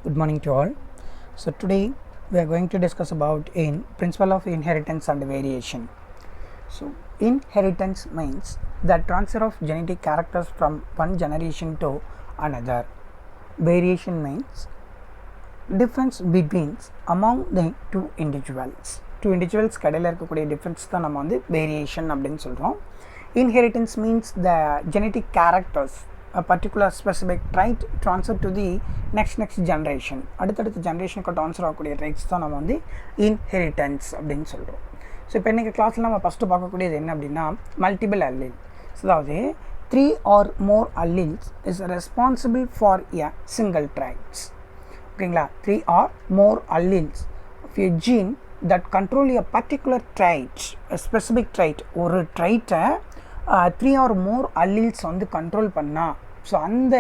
Good morning to all. So today we are going to discuss about in principle of inheritance and variation. So inheritance means the transfer of genetic characters from one generation to another. Variation means difference between among the two individuals. Two individuals கடையில் இருக்கக்கூடிய difference தான் நம்ம வந்து variation அப்படின்னு சொல்கிறோம். Inheritance means the genetic characters, a particular specific trait transfer to the next generation. அடுத்தடுத்த ஜென்ரேஷனுக்கு transfer ஆகக்கூடிய ட்ரைட்ஸ் தான் நம்ம வந்து இன்ஹெரிட்டன்ஸ் அப்படின்னு சொல்கிறோம். ஸோ இப்போ இன்றைக்கி கிளாஸில் நம்ம ஃபஸ்ட்டு பார்க்கக்கூடியது என்ன அப்படின்னா மல்டிபிள் அல்லீல். அதாவது 3 or more alleles is responsible for a single traits. ஓகேங்களா, 3 or more alleles of a gene that control a particular trait, a specific trait. ஒரு ட்ரைட்டை 3 or more alleles வந்து கண்ட்ரோல் பண்ணால் ஸோ அந்த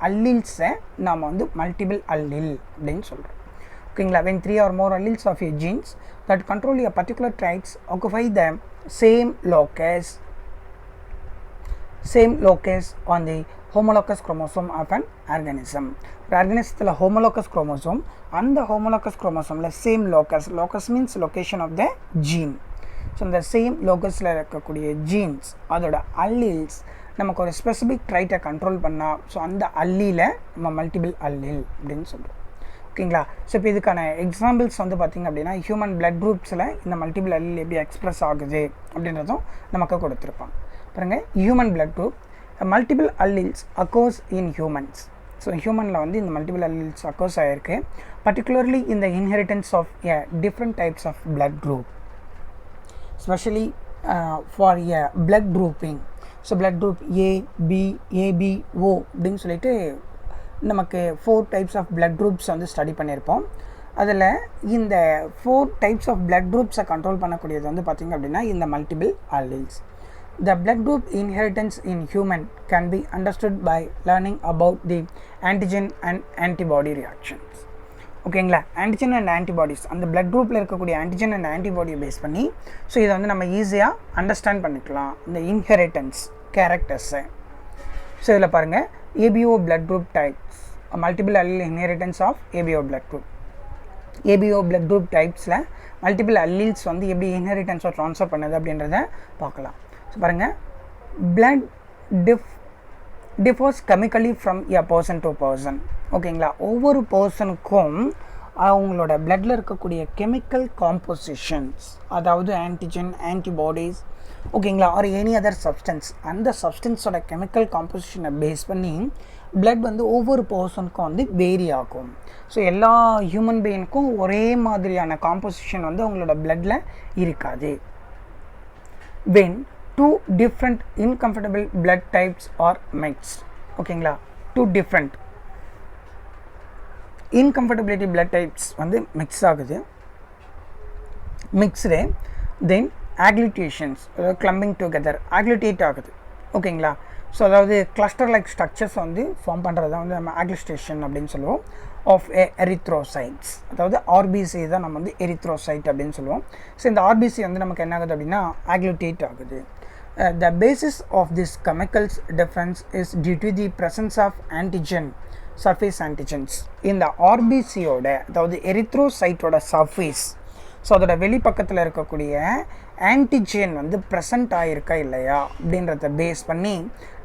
அல்லீல்ஸை நாம் வந்து மல்டிபிள் அல்லீல் அப்படின்னு சொல்கிறோம். ஓகேங்களா, when 3 or more alleles of a genes that control a particular traits occupy the same locus on the homologous chromosome of an organism. ஒரு ஆர்கனிசத்தில் homologous chromosome, அந்த homologous chromosomeல same locus means location of the gene. So இந்த same லோகஸில் இருக்கக்கூடிய jeans அதோட alleles நமக்கு ஒரு specific ட்ரைட்டை control பண்ணால் so அந்த அல்லீலை நம்ம மல்டிபிள் அல்லீல் அப்படின்னு சொல்கிறோம். ஓகேங்களா, ஸோ இப்போ இதுக்கான எக்ஸாம்பிள்ஸ் வந்து பார்த்திங்க அப்படின்னா ஹியூமன் பிளட் குரூப்ஸில் இந்த மல்டிபிள் அல்லீல் எப்படி எக்ஸ்ப்ரெஸ் ஆகுது அப்படின்றதும் நமக்கு கொடுத்துருப்பாங்க. பாருங்கள், human blood group multiple alleles occurs in humans. So ஹியூமனில் வந்து இந்த மல்டிபிள் அல்லீல்ஸ் அக்கோர்ஸ் ஆகிருக்கு, பர்டிகுலர்லி இந்த inheritance of a different types of blood group, especially for a blood grouping. So blood group A, B, AB, O அப்படின்னு சொல்லிட்டு நமக்கு 4 types of blood groups வந்து study பண்ணியிருப்போம். அதில் இந்த 4 types of blood groups-ஐ கண்ட்ரோல் பண்ணக்கூடியது வந்து பார்த்திங்க அப்படின்னா இந்த multiple alleles. The blood group inheritance in human can be understood by learning about the antigen and antibody reactions. ஓகேங்களா, ஆன்டிஜன் அண்ட் ஆன்டிபாடிஸ் அந்த பிளட் குரூப்பில் இருக்கக்கூடிய ஆன்டிஜன் அண்ட் ஆன்டிபாடியை பேஸ் பண்ணி ஸோ இதை வந்து நம்ம ஈஸியாக அண்டர்ஸ்டாண்ட் பண்ணிக்கலாம் இந்த இன்ஹெரிட்டன்ஸ் கேரக்டர்ஸை. ஸோ இதில் பாருங்கள், ABO blood group types, multiple allele inheritance of ABO blood group. ABO blood group டைப்ஸில் மல்டிபிள் அல்லீல்ஸ் வந்து எப்படி இன்ஹெரிட்டன்ஸை ட்ரான்ஸ்ஃபர் பண்ணுது அப்படின்றத பார்க்கலாம். ஸோ பாருங்கள், blood differs chemically from a person to person. ஓகேங்களா, ஒவ்வொரு பர்சனுக்கும் அவங்களோட பிளட்டில் இருக்கக்கூடிய கெமிக்கல் காம்போசிஷன்ஸ், அதாவது ஆன்டிஜன் ஆன்டிபாடிஸ், ஓகேங்களா, ஆர் எனி அதர் சப்ஸ்டன்ஸ், அந்த சப்ஸ்டன்ஸோட கெமிக்கல் காம்போசிஷனை பேஸ் பண்ணி பிளட் வந்து ஒவ்வொரு பர்சனுக்கும் வந்து வேரி ஆகும். ஸோ எல்லா ஹியூமன் பீயிங்க்கும் ஒரே மாதிரியான காம்போசிஷன் வந்து அவங்களோட பிளட்டில் இருக்காது. when 2 different incompatible blood types are mixed. ஓகேங்களா, 2 different incompatibility blood types வந்து மிக்ஸ் ஆகுது, மிக்ஸ்டு தென் agglutions, clumping together, agglutate ஆகுது. ஓகேங்களா, ஸோ அதாவது கிளஸ்டர் லைக் ஸ்ட்ரக்சர்ஸ் வந்து ஃபார்ம் பண்ணுறது வந்து நம்ம agglutation அப்படின்னு சொல்லுவோம் ஆஃப் எரித்ரோசைட்ஸ். அதாவது ஆர்பிசி தான் நம்ம வந்து எரித்ரோசைட் அப்படின்னு சொல்லுவோம். ஸோ இந்த ஆர்பிசி வந்து நமக்கு என்ன ஆகுது அப்படின்னா agglutate ஆகுது. The basis of this chemicals difference is due to the presence of antigen, surface antigens. இந்த ஆர்பிசியோட அதாவது எரித்ரோசைட்டோட சர்ஃபேஸ், ஸோ அதோட வெளிப்பக்கத்தில் இருக்கக்கூடிய ஆன்டிஜன் வந்து ப்ரெசண்ட் ஆகிருக்கா இல்லையா அப்படின்றத பேஸ் பண்ணி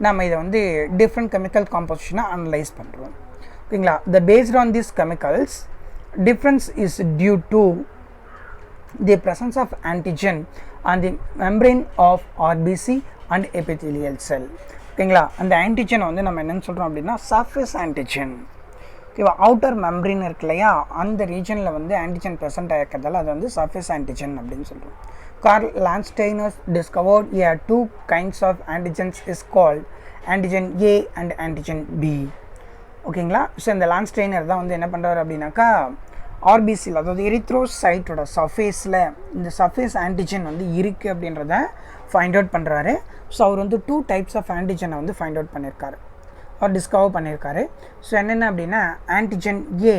நம்ம இதை வந்து டிஃப்ரெண்ட் கெமிக்கல் காம்போசிஷனை அனலைஸ் பண்ணுறோம். ஓகேங்களா, the based on these chemicals difference is due to the presence of antigen on the membrane of RBC and epithelial cell. ஓகேங்களா, அந்த ஆன்டிஜனை வந்து நம்ம என்னென்னு சொல்கிறோம் அப்படின்னா சர்ஃபேஸ் ஆன்டிஜன். ஓகேவா, அவுட்டர் மெம்ப்ரேன் இருக்கு இல்லையா, அந்த ரீஜனில் வந்து ஆன்டிஜன் ப்ரெசென்ட் ஆகிருக்கிறதால அது வந்து சர்ஃபேஸ் ஆன்டிஜன் அப்படின்னு சொல்கிறோம். Karl Landsteiner discovered a 2 kinds of antigens is called antigen A and antigen B. ஓகேங்களா, ஸோ இந்த லான்ஸ்டெய்னர் தான் வந்து என்ன பண்ணுறாரு அப்படின்னாக்கா ஆர்பிசியில் அதாவது எரித்ரோசைட்டோட சர்ஃபேஸில் இந்த சர்ஃபேஸ் ஆன்டிஜன் வந்து இருக்குது அப்படின்றத ஃபைண்ட் அவுட் பண்ணுறாரு. ஸோ அவர் வந்து 2 types ஆஃப் ஆன்டிஜனை வந்து ஃபைண்ட் அவுட் பண்ணியிருக்காரு, அவர் டிஸ்கவர் பண்ணியிருக்காரு. ஸோ என்னென்ன அப்படின்னா antigen A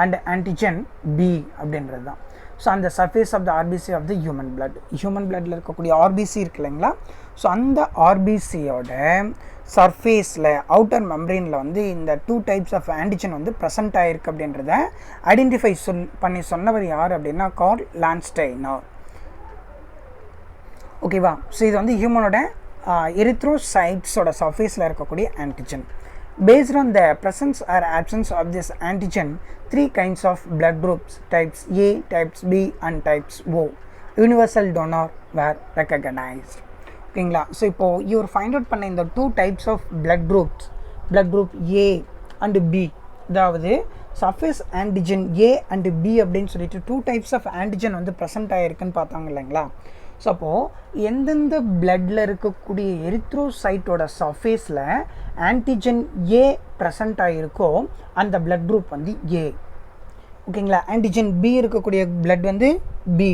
and antigen B அப்படின்றது தான். ஸோ அந்த surface of the RBC of the human பிளட்டில் இருக்கக்கூடிய ஆர்பிசி இருக்கு இல்லைங்களா, ஸோ அந்த ஆர்பிசியோட சர்ஃபேஸில் அவுட்டர் மெம்ப்ரெயினில் வந்து இந்த 2 டைப்ஸ் ஆஃப் ஆன்டிஜன் வந்து ப்ரெசென்ட் ஆகிருக்கு அப்படின்றத ஐடென்டிஃபை பண்ணி சொன்னவர் யார் அப்படின்னா கார்ல் லான்ஸ்டைனர். ஓகேவா? ஸோ இது வந்து ஹியூமனோட எரித்ரோசைட்ஸோட சர்ஃபேஸில் இருக்கக்கூடிய antigen. Based on the presence or absence of this antigen, 3 kinds of blood groups, types A, types B and types O, universal donor were recognized. ஓகேங்களா? ஸோ இப்போது இவர் ஃபைண்ட் அவுட் பண்ண இந்த 2 types of blood groups, blood group A and B, அதாவது surface antigen A and B அப்படின்னு சொல்லிட்டு 2 types of antigen வந்து present ஆகிருக்குன்னு பார்த்தாங்க இல்லைங்களா? ஸோ அப்போது எந்தெந்த பிளட்டில் இருக்கக்கூடிய எரித்ரோசைட்டோட சர்ஃபேஸில் ஆன்டிஜன் ஏ ப்ரெசென்ட் ஆகிருக்கோ அந்த பிளட் குரூப் வந்து ஏ. ஓகேங்களா? ஆன்டிஜன் பி இருக்கக்கூடிய பிளட் வந்து B.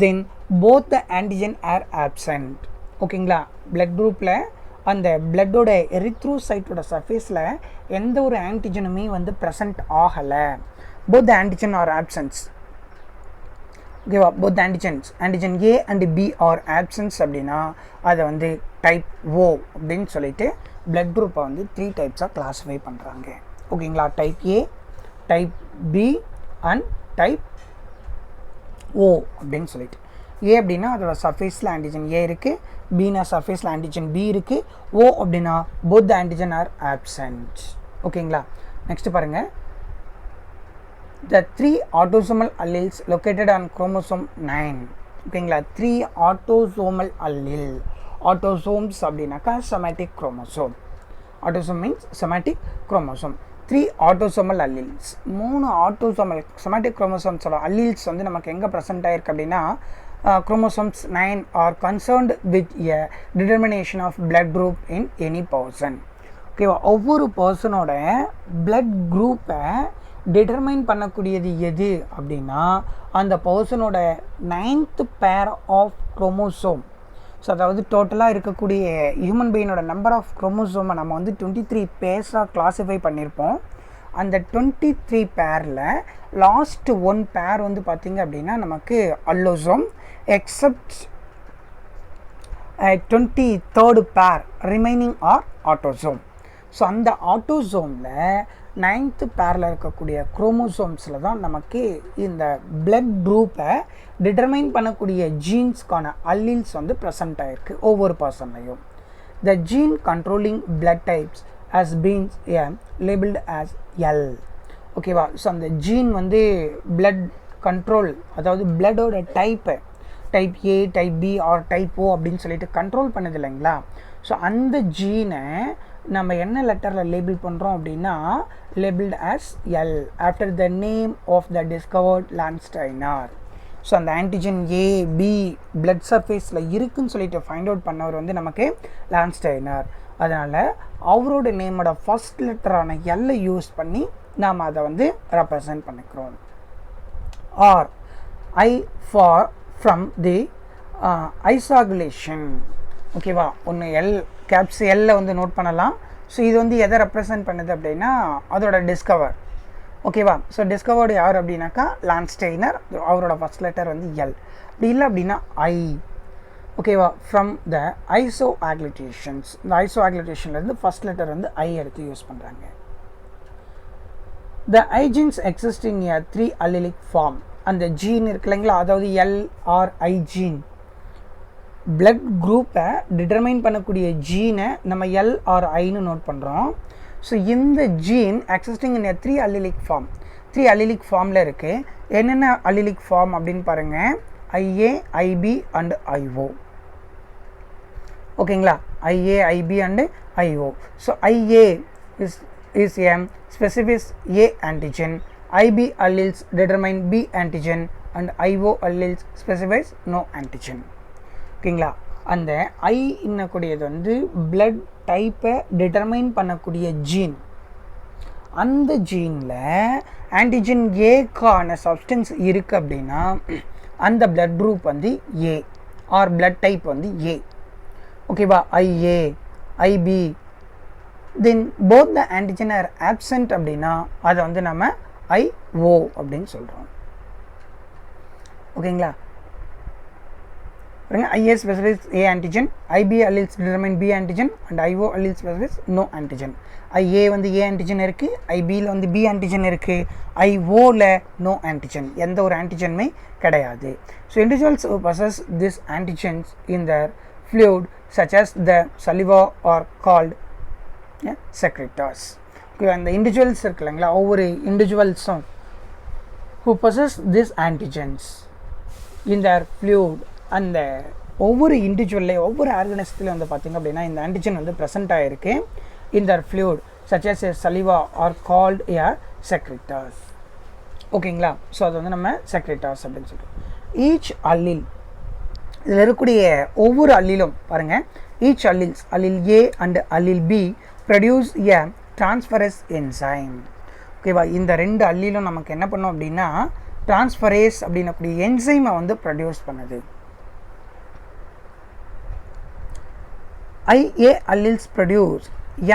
Then both the antigen are absent. ஓகேங்களா? பிளட் குரூப்பில் அந்த பிளட்டோட எரித்ரோசைட்டோட சர்ஃபேஸில் எந்த ஒரு ஆன்டிஜனுமே வந்து ப்ரெசென்ட் ஆகலை. Both the antigen are absence. ஓகேவா? Both antigens antigen A and B are absence அப்படின்னா அதை வந்து டைப் ஓ அப்படின்னு சொல்லிட்டு பிளட் குரூப்பை வந்து 3 டைப்ஸாக கிளாஸிஃபை பண்ணுறாங்க. ஓகேங்களா? Type A, type B and type O அப்படின்னு சொல்லிட்டு. ஏ அப்படின்னா அதோட சர்ஃபேஸில் ஆன்டிஜன் ஏ இருக்குது, பின்னா சர்ஃபேஸில் ஆன்டிஜன் பி இருக்குது, ஓ அப்படின்னா both the antigen are absent. ஓகேங்களா? நெக்ஸ்ட் பாருங்கள். The 3 autosomal alleles located on chromosome 9. ஓகேங்களா? 3 autosomal allele. Autosomes அப்படின்னாக்கா somatic chromosome. Autosome means somatic chromosome. 3 autosomal alleles. 3 autosomal somatic chromosomes alleles வந்து நமக்கு எங்கே ப்ரெசென்ட் ஆகிருக்கு அப்படின்னா chromosomes 9 are concerned with a determination of blood group in any person. ஓகேவா? ஒவ்வொரு பர்சனோட blood குரூப்பை டிட்டர்மைன் பண்ணக்கூடியது எது அப்படின்னா அந்த பர்சனோட 9th pair of chromosome. So அதாவது டோட்டலாக இருக்கக்கூடிய ஹியூமன் பீயினோட நம்பர் ஆஃப் குரோமோசோமை நம்ம வந்து 23 பேர்ஸாக கிளாஸிஃபை பண்ணியிருப்போம். அந்த 23 பேரில் லாஸ்ட் 1 பேர் வந்து பார்த்திங்க அப்படின்னா நமக்கு அல்லோசோம், எக்ஸப்ட் 23rd பேர் ரிமைனிங் ஆர் ஆட்டோசோம். ஸோ அந்த ஆட்டோசோமில் 9th பேரில் இருக்கக்கூடிய குரோமோசோம்ஸில் தான் நமக்கு இந்த பிளட் குரூப்பை டிட்டர்மைன் பண்ணக்கூடிய ஜீன்ஸ்க்கான அல்லீல்ஸ் வந்து ப்ரெசென்ட் ஆகிருக்கு ஒவ்வொரு பர்சன்லையும். The gene controlling blood types has been labelled as L. ஓகேவா? ஸோ அந்த ஜீன் வந்து பிளட் கண்ட்ரோல், அதாவது பிளட்டோட டைப்பை type A, type B or type O அப்படின்னு சொல்லிட்டு கண்ட்ரோல் பண்ணுது இல்லைங்களா? ஸோ அந்த ஜீனை நம்ம என்ன லெட்டரில் லேபிள் பண்ணுறோம் அப்படின்னா labelled as L after the name of the discovered Landsteiner. So அந்த ஆன்டிஜன் ஏ பி பிளட் சர்ஃபேஸில் இருக்குன்னு சொல்லிட்டு ஃபைண்ட் அவுட் பண்ணவர் வந்து நமக்கு லான்ஸ்டைனர். அதனால் அவரோட நேமோட ஃபர்ஸ்ட் லெட்டரான எல்லை யூஸ் பண்ணி நாம் அதை வந்து ரெப்ரசன்ட் பண்ணிக்கிறோம். Or I for from the isagglutination. ஓகேவா? ஒன்று எல் கேப்ஸ் எல்ல வந்து நோட் பண்ணலாம். ஸோ இது வந்து எதை ரெப்ரசன்ட் பண்ணுது அப்படின்னா அதோட டிஸ்கவர். ஓகேவா? ஸோ டிஸ்கவர்டு யார் அப்படின்னாக்கா லான்ஸ்டைனர். அவரோட ஃபர்ஸ்ட் லெட்டர் வந்து எல். அப்படி இல்லை அப்படின்னா ஐ. ஓகேவா? From the isoagglutinations. இந்த ஐசோ ஆக்லிட்டேஷன்லேருந்து ஃபர்ஸ்ட் லெட்டர் வந்து ஐ எடுத்து யூஸ் பண்ணுறாங்க. The I genes exist in a 3 allelic form. அந்த ஜீன் இருக்கு இல்லைங்களா, அதாவது LRI ஜீன் பிளட் குரூப்பை டிட்டர்மைன் பண்ணக்கூடிய ஜீனை நம்ம LRIன்னு நோட் பண்ணுறோம். ஸோ இந்த gene existing in 3 allelic form. 3 allelic ஃபார்மில் இருக்குது. என்னென்ன allelic ஃபார்ம் அப்படின்னு பாருங்கள். IA, IB and IO. ஓகேங்களா? IA, IB and IO. So IA is a specific A antigen. IB alleles determine B antigen and IO alleles specifies no antigen. ஓகேங்களா? அந்த ஐ இன்னக்கூடியது வந்து blood டைப்பை determine பண்ணக்கூடிய ஜீன். அந்த ஜீனில் antigen ஏக்கான substance இருக்குது அப்படின்னா அந்த blood group வந்து ஏ ஆர் பிளட் டைப் வந்து ஏ. ஓகேவா? IA, IB then both the antigen are absent அப்படின்னா அதை வந்து நம்ம IO அப்படின்னு சொல்கிறோம். ஓகேங்களா? பாருங்க IA specifies A antigen, IB alleles determine B antigen and IO alleles specifies no antigen. IA வந்து A antigen இருக்கு, IBல வந்து B antigen இருக்கு, IOல no antigen, எந்த ஒரு ஆன்டிஜனுமே கிடையாது. So individuals who possess these antigens in their fluid such as the saliva are called secretors. Okay, அந்த individuals இருக்கு இல்லைங்களா, ஒவ்வொரு இண்டிவிஜுவல்ஸும் who possess these antigens in their fluid, அந்த ஒவ்வொரு இண்டிவிஜுவல்லையும் ஒவ்வொரு ஆர்கனிசத்துலையும் வந்து பார்த்திங்க அப்படின்னா இந்த ஆன்டிஜன் வந்து ப்ரெசென்ட் ஆகிருக்கு in their fluid such as a saliva are called a secretors. ஓகேங்களா, ஸோ அது வந்து நம்ம secretors அப்படின்னு சொல்கிறோம். ஈச் அல்லீல், இதில் இருக்கக்கூடிய ஒவ்வொரு அல்லீலும் பாருங்கள், each alleles allele A and allele B produce a transferase enzyme. ஓகேவா, இந்த ரெண்டு அல்லீலும் நமக்கு என்ன பண்ணோம் அப்படின்னா transferase அப்படின்னக்கூடிய என்சைமை வந்து ப்ரொடியூஸ் பண்ணுது. IA alleles produce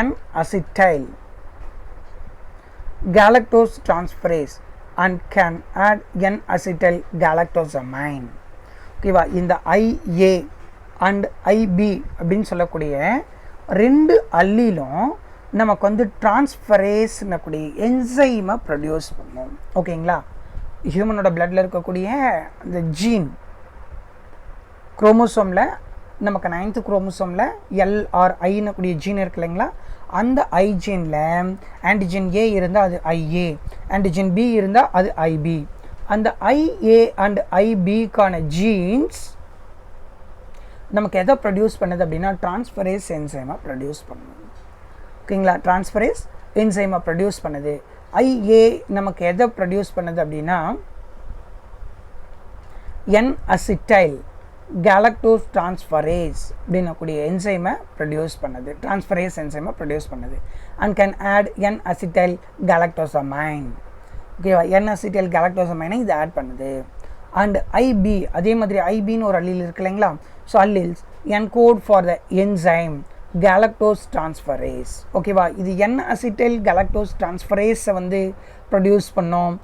N-acetyl galactose transferase and can add N-acetyl galactosamine. ஓகேவா, இந்த IA and IB அப்படின்னு சொல்லக்கூடிய ரெண்டு அல்லீலும் நமக்கு வந்து டிரான்ஸ்ஃபரேஸ்னக்கூடிய என்சைமை ப்ரொடியூஸ் பண்ணும். ஓகேங்களா, ஹியூமனோட பிளட்டில் இருக்கக்கூடிய அந்த ஜீன் குரோமோசோமில் நமக்கு 9th குரோமோசோமில் LRIன்னு கூடிய ஜீன் இருக்கு இல்லைங்களா, அந்த ஐ ஜீனில் ஆன்டிஜன் A இருந்தால் அது IA, ஆன்டிஜன் B இருந்தால் அது IB. அந்த IA அண்ட் IBக்கான ஜீன்ஸ் நமக்கு எதை ப்ரொடியூஸ் பண்ணுது அப்படின்னா டிரான்ஸ்ஃபரேஸ் என்சைமை ப்ரொடியூஸ் பண்ணுது. ஓகேங்களா, டிரான்ஸ்ஃபரேஸ் என்சைமை ப்ரொடியூஸ் பண்ணுது. IA நமக்கு எதை ப்ரொடியூஸ் பண்ணுது அப்படின்னா N-acetyl galactose transferase அப்படின்னக்கூடிய என்சைமை ப்ரொடியூஸ் பண்ணுது, டிரான்ஸ்ஃபரேஸ் என்சைமை ப்ரொடியூஸ் பண்ணுது. And can add N-acetyl galactosamine. ஓகேவா, N-acetyl galactosamine இது ஆட் பண்ணுது. அண்ட் IB, அதே மாதிரி IBன்னு ஒரு அல்லீல் இருக்கு இல்லைங்களா, so alleles encode for the enzyme galactose transferase. ஓகேவா, இது N-acetyl galactose transferase வந்து ப்ரொடியூஸ் பண்ணோம்.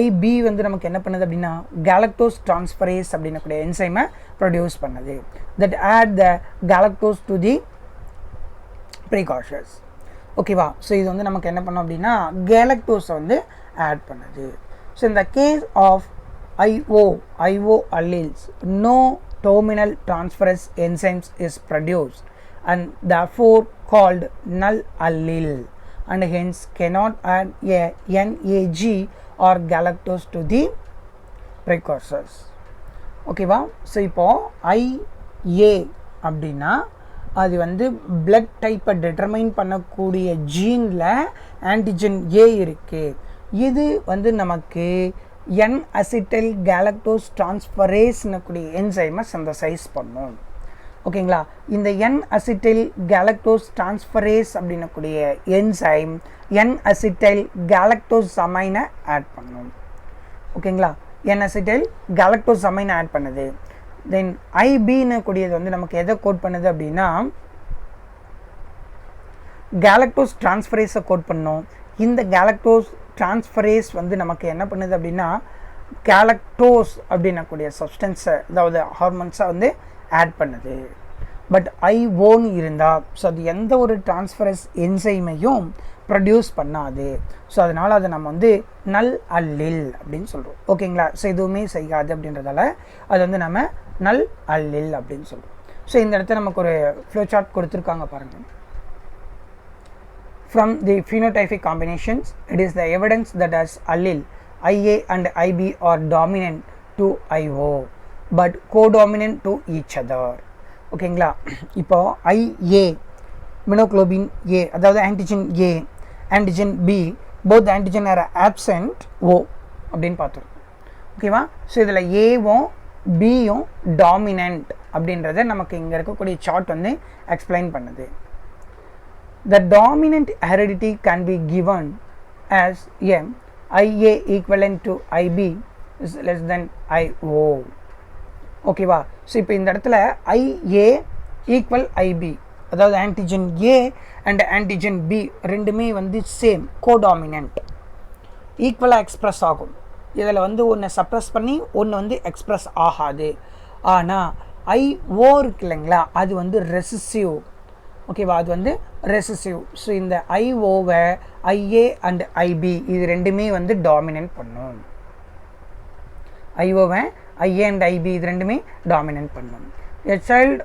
IB வந்து நமக்கு என்ன பண்ணுது அப்படின்னா galactose transferase அப்படின்னக்கூடிய என்சைமை ப்ரொடியூஸ் பண்ணுது. that add the galactose to the precursors. ஓகேவா, ஸோ இது வந்து நமக்கு என்ன பண்ணோம் அப்படின்னா galactose வந்து ஆட் பண்ணுது. ஸோ இந்த case of IO alleles no terminal transferase enzymes is produced and therefore called null allele and hence cannot add a NAG or galactose to the precursors. ஓகேவா, ஸோ இப்போது IA அப்படின்னா அது வந்து blood டைப்பை determine பண்ணக்கூடிய ஜீனில் antigen A இருக்குது. இது வந்து நமக்கு N-acetyl galactose transferase கூடிய என்சைமை சிந்தசைஸ் பண்ணும். ஓகேங்களா, இந்த N-acetyl galactose transferase அப்படின்னக்கூடிய என்சைம் N-acetyl galactosamine ஆட் பண்ணும். ஓகேங்களா, N-acetyl galactosamine ஆட் பண்ணுது. தென் IBன்னு கூடியது வந்து நமக்கு எதை கோட் பண்ணுது அப்படின்னா galactose transferase கோட் பண்ணும். இந்த galactose transferase வந்து நமக்கு என்ன பண்ணுது அப்படின்னா galactose அப்படின்னக்கூடிய சப்ஸ்டன்ஸை, அதாவது ஹார்மோன்ஸை வந்து ஆட் பண்ணுது. பட் IOன்னு இருந்தால் ஸோ அது எந்த ஒரு டிரான்ஸ்ஃபரஸ் என்சைமையும் ப்ரொடியூஸ் பண்ணாது. ஸோ அதனால் அதை நம்ம வந்து நல் அல்லில் அப்படின்னு சொல்கிறோம். ஓகேங்களா, ஸோ எதுவுமே செய்யாது அப்படின்றதால அது வந்து நம்ம நல் அல்லில் அப்படின்னு சொல்கிறோம். ஸோ இந்த இடத்துல நமக்கு ஒரு ஃப்ளோ சார்ட் கொடுத்துருக்காங்க பாருங்கள். From the phenotypic combinations, it is the evidence that as allele IA and IB are dominant to IO but codominant to each other. ஓகேங்களா, இப்போ IA மினோக்ளோபின் A அதாவது antigen A, antigen B, both antigen are absent O அப்படின்னு பார்த்துருக்கோம். ஓகேவா, so இதில் ஏவும் பியும் dominant அப்படின்றத நமக்கு இங்கே இருக்கக்கூடிய சார்ட் வந்து எக்ஸ்பிளைன் பண்ணுது. The dominant heredity can be given as IA equivalent to IB is less than IO. ஓகேவா, ஸோ இப்போ இந்த இடத்துல IA ஈக்குவல் IB, அதாவது antigen A and antigen B ரெண்டுமே வந்து சேம் கோடாமினன்ட், ஈக்குவலாக எக்ஸ்ப்ரெஸ் ஆகும். இதில் வந்து ஒன்று சப்ரஸ் பண்ணி ஒன்று வந்து எக்ஸ்ப்ரெஸ் ஆகாது. ஆனால் IO இருக்கு இல்லைங்களா, அது வந்து ரெசிசிவ். ஓகேவா, அது வந்து ரெசிசிவ். ஸோ இந்த IOவை IA அண்ட் IB இது ரெண்டுமே வந்து டாமினன்ட் பண்ணும். IOவை IA அண்ட் IB இது ரெண்டுமே டாமினன்ட் பண்ணும். A child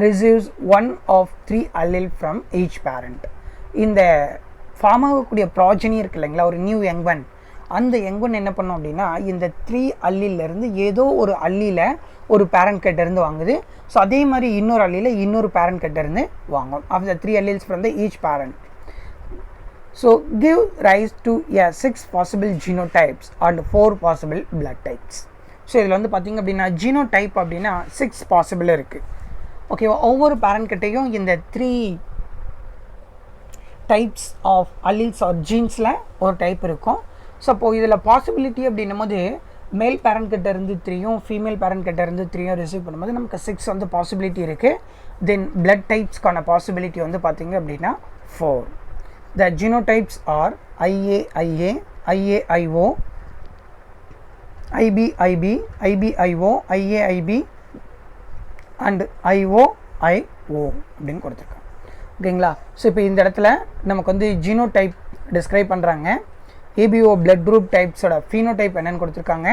receives one of 3 allele from each parent. இந்த ஃபார்ம் ஆகக்கூடிய ப்ராஜனி இருக்கு இல்லைங்களா, ஒரு நியூ யங் ஒன், அந்த யங் ஒன் என்ன பண்ணும் அப்படின்னா இந்த 3 அல்லிலேருந்து ஏதோ ஒரு அல்லியில் ஒரு பேரண்ட் கிட்ட இருந்து வாங்குது. ஸோ அதே மாதிரி இன்னொரு அல்லியில் இன்னொரு பேரண்ட் கிட்ட இருந்து வாங்கும். Of the 3 alleles from the each parent. So give rise to 6 possible genotypes and 4 possible blood types. So இதில் வந்து பார்த்திங்க அப்படின்னா ஜீனோடைப் அப்படின்னா 6 பாசிபிள் இருக்குது. ஓகேவா, ஒவ்வொரு பேரண்ட் கிட்டையும் இந்த 3 டைப்ஸ் ஆஃப் அல்லீல்ஸ் ஆர் ஜீன்ஸில் ஒரு டைப் இருக்கும். ஸோ அப்போது இதில் பாசிபிலிட்டி அப்படின்னும் போது மேல் பேரண்ட் கிட்ட இருந்து 3யும் ஃபீமேல் பேரண்ட் கிட்ட இருந்து 3யும் ரிசீவ் பண்ணும்போது நமக்கு 6 வந்து பாசிபிலிட்டி இருக்குது. தென் பிளட் டைப்ஸ்க்கான பாசிபிலிட்டி வந்து பார்த்திங்க அப்படின்னா 4. The genotypes are IAIA, IAIO, IBIB, IBIO, IAIB and IOIO அப்படின்னு கொடுத்துருக்காங்க. ஓகேங்களா, ஸோ இப்போ இந்த இடத்துல நமக்கு வந்து ஜீனோடைப் டிஸ்கிரைப் பண்ணுறாங்க. ABO பிளட் குரூப் டைப்ஸோட ஃபீனோடைப் என்னென்னு கொடுத்துருக்காங்க.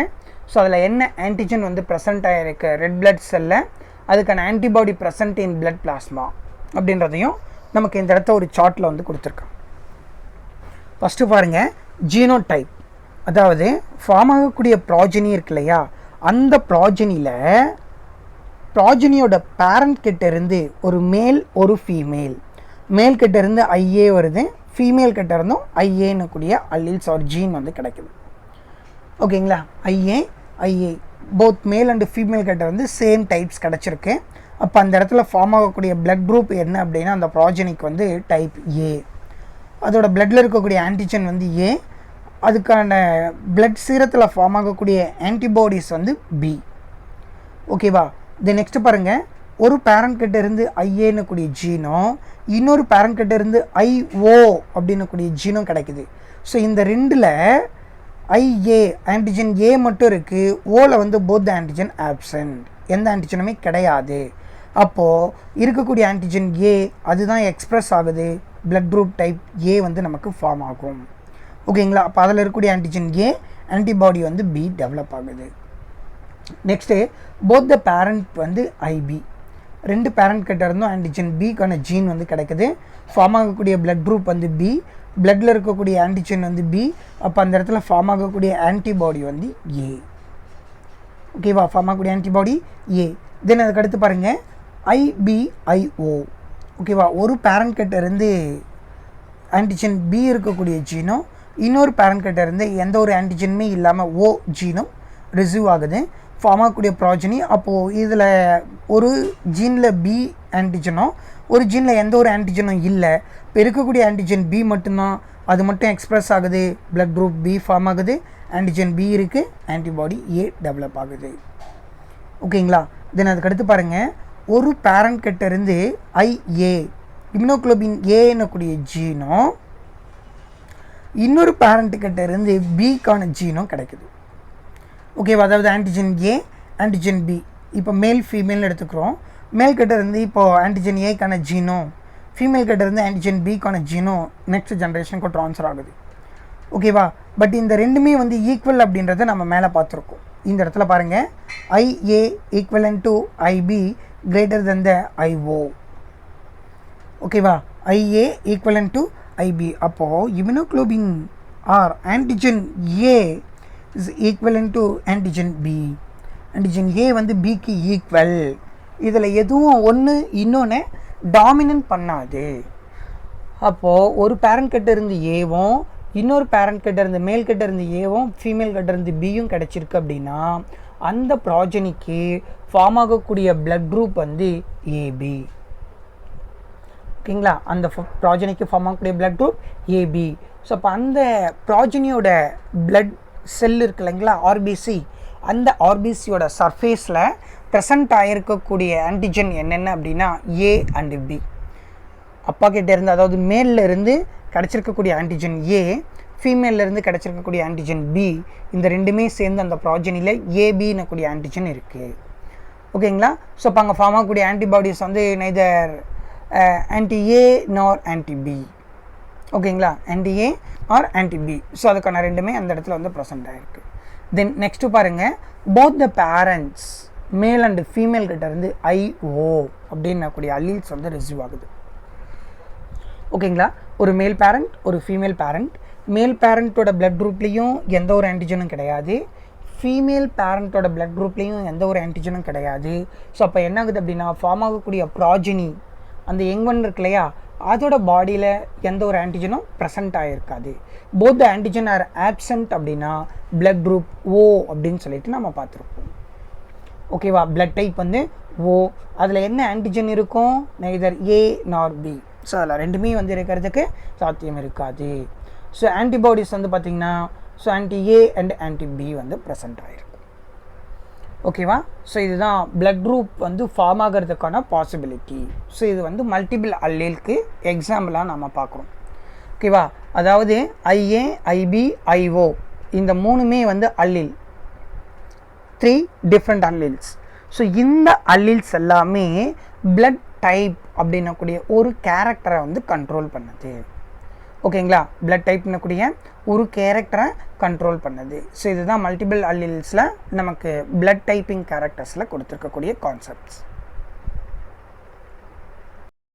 ஸோ அதில் என்ன ஆன்டிஜன் வந்து ப்ரெசென்ட் ஆகிருக்கு ரெட் பிளட் செல்லில், அதுக்கான ஆன்டிபாடி ப்ரெசென்ட் இன் பிளட் பிளாஸ்மா அப்படின்றதையும் நமக்கு இந்த இடத்த ஒரு சார்ட்டில் வந்து கொடுத்துருக்காங்க. ஃபஸ்ட்டு பாருங்கள், ஜீனோடைப் அதாவது ஃபார்ம் ஆகக்கூடிய ப்ராஜனி இருக்கு இல்லையா, அந்த ப்ராஜனியோட பேரண்ட் கிட்ட இருந்து ஒரு மேல் ஒரு ஃபீமேல், மேல் கிட்ட இருந்து IA வருது, ஃபீமேல் கிட்ட இருந்தும் IAன்னு கூடிய அல்லீல்ஸ் ஆர் ஜீன் வந்து கிடைக்குது. ஓகேங்களா, IA போத் மேல் அண்ட் ஃபீமேல் கிட்ட வந்து சேம் டைப்ஸ் கிடச்சிருக்கு. அப்போ அந்த இடத்துல ஃபார்ம் ஆகக்கூடிய பிளட் குரூப் என்ன அப்படின்னா அந்த ப்ராஜனிக்கு வந்து டைப் A. அதோட பிளட்டில் இருக்கக்கூடிய ஆன்டிஜன் வந்து A, அதுக்கான பிளட் சீரத்தில் ஃபார்ம் ஆகக்கூடிய ஆன்டிபாடிஸ் வந்து B. ஓகேவா, இது நெக்ஸ்ட் பாருங்கள், ஒரு பேரண்ட் கிட்ட இருந்து IAன்னு கூடிய ஜீனும் இன்னொரு பேரண்ட் கிட்ட இருந்து IO அப்படின்னு கூடிய ஜீனும் கிடைக்குது. ஸோ இந்த ரெண்டில் IA ஆன்டிஜன் A மட்டும் இருக்குது, ஓவில் வந்து போத் ஆன்டிஜன் ஆப்சண்ட், எந்த ஆன்டிஜனுமே கிடையாது. அப்போது இருக்கக்கூடிய ஆன்டிஜன் A அதுதான் எக்ஸ்ப்ரெஸ் ஆகுது, பிளட் குரூப் டைப் A வந்து நமக்கு ஃபார்ம் ஆகும். ஓகேங்களா, அப்போ அதில் இருக்கக்கூடிய ஆன்டிஜன் A ஆன்டிபாடி வந்து B டெவலப் ஆகுது. நெக்ஸ்ட்டு போத் த பேரண்ட் வந்து IB, ரெண்டு பேரண்ட் கிட்ட இருந்தும் ஆன்டிஜன் Bக்கான ஜீன் வந்து கிடைக்குது. ஃபார்ம் ஆகக்கூடிய பிளட் குரூப் வந்து B, பிளட்டில் இருக்கக்கூடிய ஆன்டிஜன் வந்து B, அப்போ அந்த இடத்துல ஃபார்ம் ஆகக்கூடிய ஆன்டிபாடி வந்து A. ஓகேவா, ஃபார்ம் ஆகக்கூடிய ஆன்டிபாடி A. தென் அதுக்கடுத்து பாருங்கள் IBIO. ஓகேவா, ஒரு பேரண்ட் கிட்ட இருந்து ஆன்டிஜன் B இருக்கக்கூடிய ஜீனும் இன்னொரு பேரண்ட் கிட்ட இருந்து எந்த ஒரு ஆன்டிஜனுமே இல்லாமல் O ஜீனும் ரிசீவ் ஆகுது, ஃபார்ம் ஆகக்கூடிய ப்ராஜனி. அப்போது இதில் ஒரு ஜீனில் B ஆன்டிஜனும் ஒரு ஜீனில் எந்த ஒரு ஆன்டிஜனும் இல்லை. இப்போ இருக்கக்கூடிய ஆன்டிஜன் B மட்டும்தான், அது மட்டும் எக்ஸ்ப்ரெஸ் ஆகுது, பிளட் குரூப் B ஃபார்ம் ஆகுது, ஆன்டிஜன் B இருக்குது, ஆன்டிபாடி A டெவலப் ஆகுது. ஓகேங்களா, தென் அதுக்கடுத்து பாருங்கள், ஒரு பேரண்ட் கிட்ட இருந்து IA இம்யூனோகுளோபின் Aன்னு கூடிய ஜீனும் இன்னொரு பேரண்ட்டுக்கிட்ட இருந்து Bக்கான ஜீனும் கிடைக்குது. ஓகேவா, அதாவது ஆன்டிஜன் A ஆன்டிஜன் B, இப்போ மேல் ஃபீமேல்னு எடுத்துக்கிறோம். மேல் கிட்ட இருந்து இப்போது ஆன்டிஜன் Aக்கான ஜீனும் ஃபீமேல் கிட்ட இருந்து ஆன்டிஜன் Bக்கான ஜீனும் நெக்ஸ்ட் ஜென்ரேஷனுக்கு ட்ரான்ஸ்ஃபர் ஆகுது. ஓகேவா, பட் இந்த ரெண்டுமே வந்து ஈக்குவல் அப்படின்றத நம்ம மேலே பார்த்துருக்கோம். இந்த இடத்துல பாருங்கள், IA equivalent to IB greater than the IO. ஓகேவா, IA ஈக்குவலன்ட் டு IB. அப்போது immunoglobin or antigen A is equivalent to antigen B. Antigen A வந்து Bக்கு ஈக்குவல். இதில் எதுவும் ஒன்று இன்னொன்று டாமினன்ட் பண்ணாது. அப்போது ஒரு பேரண்ட் கிட்ட இருந்து Aவும் இன்னொரு பேரண்ட் கிட்ட இருந்து மேல் கிட்ட இருந்து Aவும் ஃபீமேல் கிட்ட இருந்து Bயும் கிடச்சிருக்கு அப்படின்னா அந்த ப்ராஜனிக்கு ஃபார்ம் ஆகக்கூடிய பிளட் குரூப் வந்து AB. ஓகேங்களா, அந்த ப்ராஜனிக்கு ஃபார்ம் ஆகக்கூடிய பிளட் குரூப் AB. ஸோ அப்போ அந்த ப்ராஜனியோட பிளட் செல் இருக்கு இல்லைங்களா, RBC, அந்த RBCயோட சர்ஃபேஸில் ப்ரெசண்ட் ஆகிருக்கக்கூடிய ஆன்டிஜன் என்னென்ன அப்படின்னா A அண்ட் B. அப்பா கிட்டே இருந்து, அதாவது மேலில் இருந்து கிடச்சிருக்கக்கூடிய ஆன்டிஜன் A, ஃபீமேல்லேருந்து கிடச்சிருக்கக்கூடிய ஆன்டிஜன் B, இந்த ரெண்டுமே சேர்ந்து அந்த ப்ராஜனியில் ABன்னு கூடிய ஆன்டிஜன் இருக்குது. ஓகேங்களா. ஸோ அப்போ அங்கே ஃபார்ம் ஆகக்கூடிய ஆன்டிபாடிஸ் வந்து neither anti A nor anti B. ஓகேங்களா, anti A or anti B. So அதுக்கான ரெண்டுமே அந்த இடத்துல வந்து ப்ரெசென்ட் ஆகிருக்கு. தென் நெக்ஸ்ட்டு பாருங்கள், both the parents male and female கிட்ட இருந்து ஐஓ அப்படின்னக்கூடிய அல்லீல்ஸ் வந்து ரிசீவ் ஆகுது. ஓகேங்களா, ஒரு மேல் பேரண்ட் ஒரு ஃபீமேல் பேரண்ட். மேல் பேரண்ட்டோட பிளட் குரூப்லேயும் எந்த ஒரு ஆன்டிஜனும் கிடையாது, ஃபீமேல் பேரண்ட்டோட பிளட் குரூப்லேயும் எந்த ஒரு ஆன்டிஜனும் கிடையாது. ஸோ அப்போ என்ன ஆகுது அப்படின்னா, ஃபார்ம் ஆகக்கூடிய ப்ராஜினி அந்த யங் இருக்கு இல்லையா, அதோட பாடியில் எந்த ஒரு ஆன்டிஜனும் ப்ரெசென்ட் ஆகிருக்காது. Both the antigen are absent அப்படின்னா பிளட் குரூப் ஓ அப்படின்னு சொல்லிட்டு நம்ம பார்த்துருப்போம். ஓகேவா, பிளட் டைப் வந்து ஓ, அதில் என்ன ஆன்டிஜன் இருக்கும், நெய்தர் ஏ நார் பி. ஸோ அதில் ரெண்டுமே வந்து இருக்கிறதுக்கு சாத்தியம் இருக்காது. ஸோ ஆன்டிபாடிஸ் வந்து பார்த்திங்கன்னா, so anti A and anti B வந்து ப்ரெசென்ட் ஆகிருக்கும். ஓகேவா, ஸோ இதுதான் பிளட் குரூப் வந்து ஃபார்ம் ஆகிறதுக்கான பாசிபிலிட்டி. ஸோ இது வந்து மல்டிபிள் அல்லீலுக்கு எக்ஸாம்பிளாக நம்ம பார்க்குறோம். ஓகேவா, அதாவது ஐஏ ஐபி ஐஓ இந்த மூணுமே வந்து அல்லீல், 3 டிஃப்ரெண்ட் அல்லீல்ஸ். ஸோ இந்த அல்லீல்ஸ் எல்லாமே பிளட் டைப் அப்படின்னக்கூடிய ஒரு கேரக்டரை வந்து கண்ட்ரோல் பண்ணுது. ஓகேங்களா, பிளட் டைப்னக்கூடிய ஒரு கேரக்டரை கண்ட்ரோல் பண்ணுது. ஸோ இதுதான் மல்டிபிள் அல்லீல்ஸில் நமக்கு பிளட் டைப்பிங் கேரக்டர்ஸில் கொடுத்துருக்கக்கூடிய கான்செப்ட்ஸ்.